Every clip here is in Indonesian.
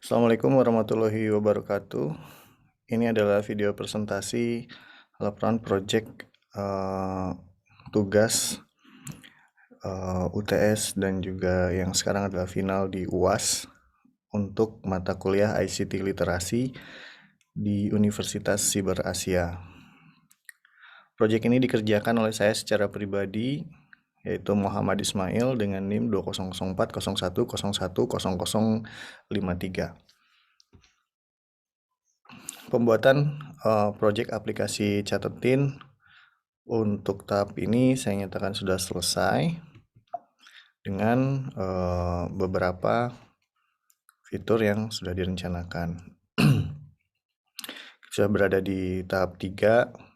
Assalamualaikum warahmatullahi wabarakatuh. Ini adalah video presentasi laporan proyek tugas UTS dan juga yang sekarang adalah final di UAS untuk mata kuliah ICT Literasi di Universitas Siber Asia. Proyek ini dikerjakan oleh saya secara pribadi, yaitu Muhammad Ismail dengan NIM 200401010053. Pembuatan proyek aplikasi Catetin untuk tahap ini saya nyatakan sudah selesai dengan beberapa fitur yang sudah direncanakan. Sudah berada di tahap 3.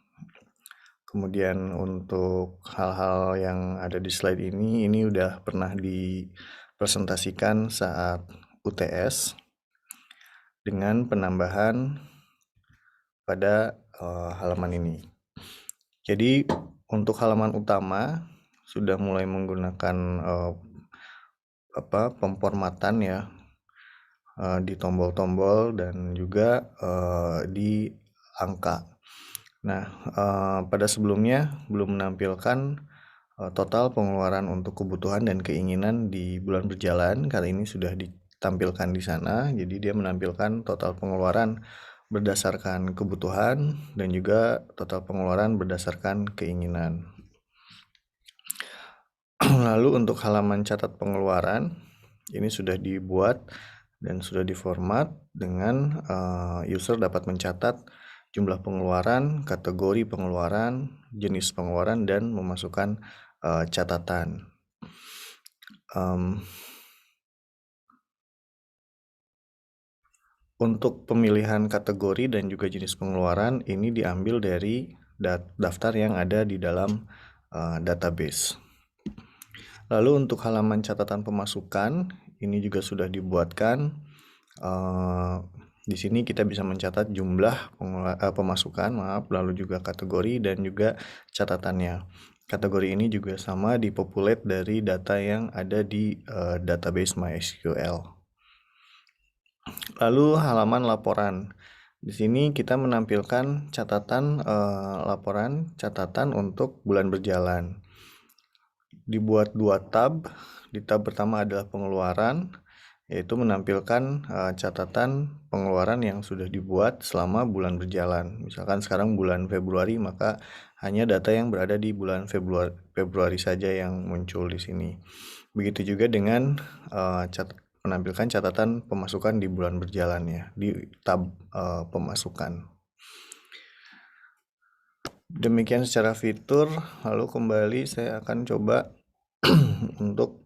Kemudian untuk hal-hal yang ada di slide ini udah pernah dipresentasikan saat UTS dengan penambahan pada halaman ini. Jadi untuk halaman utama sudah mulai menggunakan pemformatan ya di tombol-tombol dan juga di angka. Nah, pada sebelumnya belum menampilkan total pengeluaran untuk kebutuhan dan keinginan di bulan berjalan. Kali ini sudah ditampilkan di sana. Jadi dia menampilkan total pengeluaran berdasarkan kebutuhan dan juga total pengeluaran berdasarkan keinginan. Lalu untuk halaman catat pengeluaran ini sudah dibuat dan sudah diformat dengan user dapat mencatat jumlah pengeluaran, kategori pengeluaran, jenis pengeluaran, dan memasukkan catatan. Untuk pemilihan kategori dan juga jenis pengeluaran ini diambil dari daftar yang ada di dalam database. Lalu untuk halaman catatan pemasukan ini juga sudah dibuatkan. Di sini kita bisa mencatat jumlah pemasukan, lalu juga kategori dan juga catatannya. Kategori ini juga sama dipopulate dari data yang ada di database MySQL. Lalu halaman laporan. Di sini kita menampilkan catatan laporan catatan untuk bulan berjalan. Dibuat 2 tab. Di tab pertama adalah pengeluaran, yaitu menampilkan catatan pengeluaran yang sudah dibuat selama bulan berjalan. Misalkan sekarang bulan Februari, maka hanya data yang berada di bulan Februari saja yang muncul di sini. Begitu juga dengan menampilkan catatan pemasukan di bulan berjalan ya, di tab pemasukan. Demikian secara fitur, lalu kembali saya akan coba untuk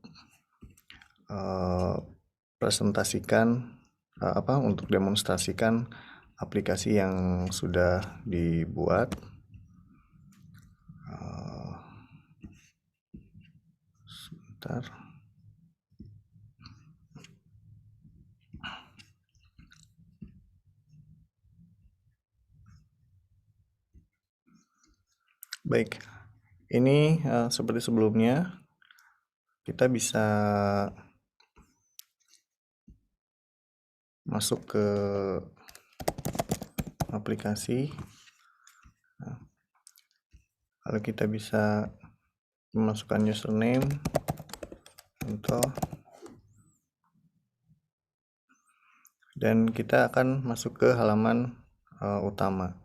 presentasikan untuk demonstrasikan aplikasi yang sudah dibuat. Sebentar. Baik, ini seperti sebelumnya kita bisa masuk ke aplikasi, lalu kita bisa memasukkan username contoh, dan kita akan masuk ke halaman utama.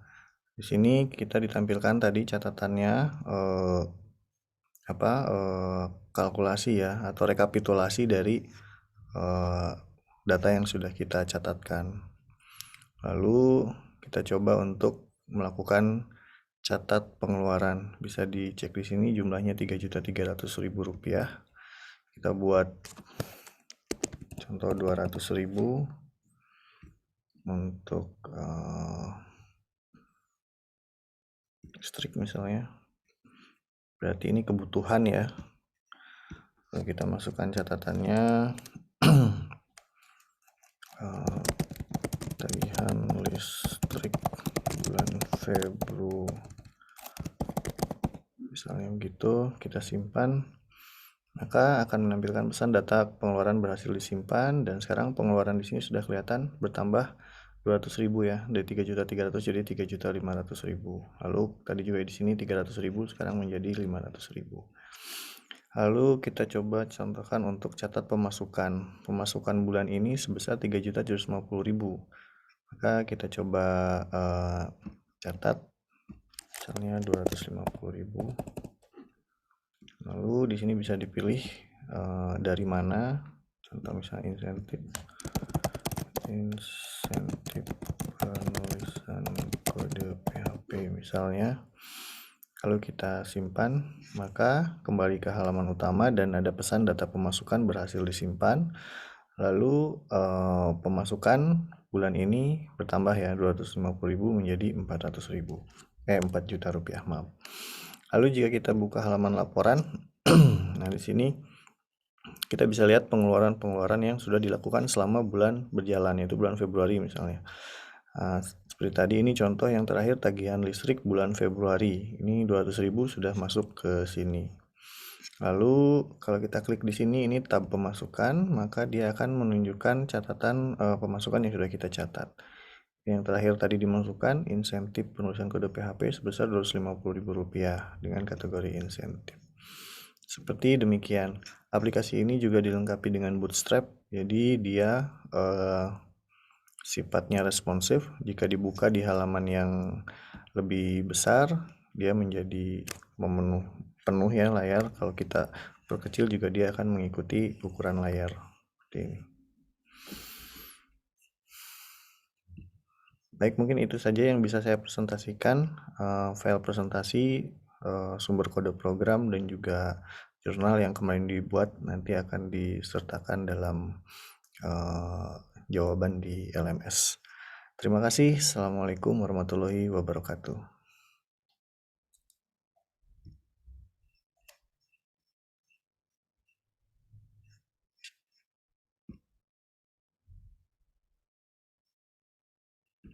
Di sini kita ditampilkan tadi catatannya kalkulasi ya atau rekapitulasi dari data yang sudah kita catatkan. Lalu kita coba untuk melakukan catat pengeluaran. Bisa dicek di sini jumlahnya Rp3.300.000. Kita buat contoh 200.000 untuk listrik misalnya. Berarti ini kebutuhan ya. Lalu kita masukkan catatannya. Tagihan listrik bulan Februari misalnya begitu, kita simpan. maka akan menampilkan pesan data pengeluaran berhasil disimpan, dan sekarang pengeluaran di sini sudah kelihatan bertambah 200.000 ya, dari 3.300.000 jadi 3.500.000. Lalu tadi juga di sini 300.000 sekarang menjadi 500.000. Lalu kita coba contohkan untuk catat pemasukan. Pemasukan bulan ini sebesar 3.750.000. Maka kita coba catat, misalnya 250.000. Lalu di sini bisa dipilih dari mana. Contoh misalnya insentif penulisan kode PHP misalnya. Kalau kita simpan, maka kembali ke halaman utama dan ada pesan data pemasukan berhasil disimpan. Lalu pemasukan bulan ini bertambah ya, 250.000 menjadi 400.000. 4 juta rupiah, maaf. Lalu jika kita buka halaman laporan, nah di sini kita bisa lihat pengeluaran-pengeluaran yang sudah dilakukan selama bulan berjalan, yaitu bulan Februari misalnya. Seperti tadi ini contoh yang terakhir, tagihan listrik bulan Februari. Ini 200.000 sudah masuk ke sini. Lalu kalau kita klik di sini, ini tab pemasukan, maka dia akan menunjukkan catatan pemasukan yang sudah kita catat. Yang terakhir tadi dimasukkan insentif penulisan kode PHP sebesar Rp250.000 dengan kategori insentif. Seperti demikian. Aplikasi ini juga dilengkapi dengan Bootstrap, jadi dia sifatnya responsif. Jika dibuka di halaman yang lebih besar, dia menjadi penuh ya layar. Kalau kita perkecil juga dia akan mengikuti ukuran layar seperti ini. Baik, mungkin itu saja yang bisa saya presentasikan. File presentasi, sumber kode program, dan juga jurnal yang kemarin dibuat nanti akan disertakan dalam jawaban di LMS. Terima kasih. Assalamualaikum warahmatullahi wabarakatuh.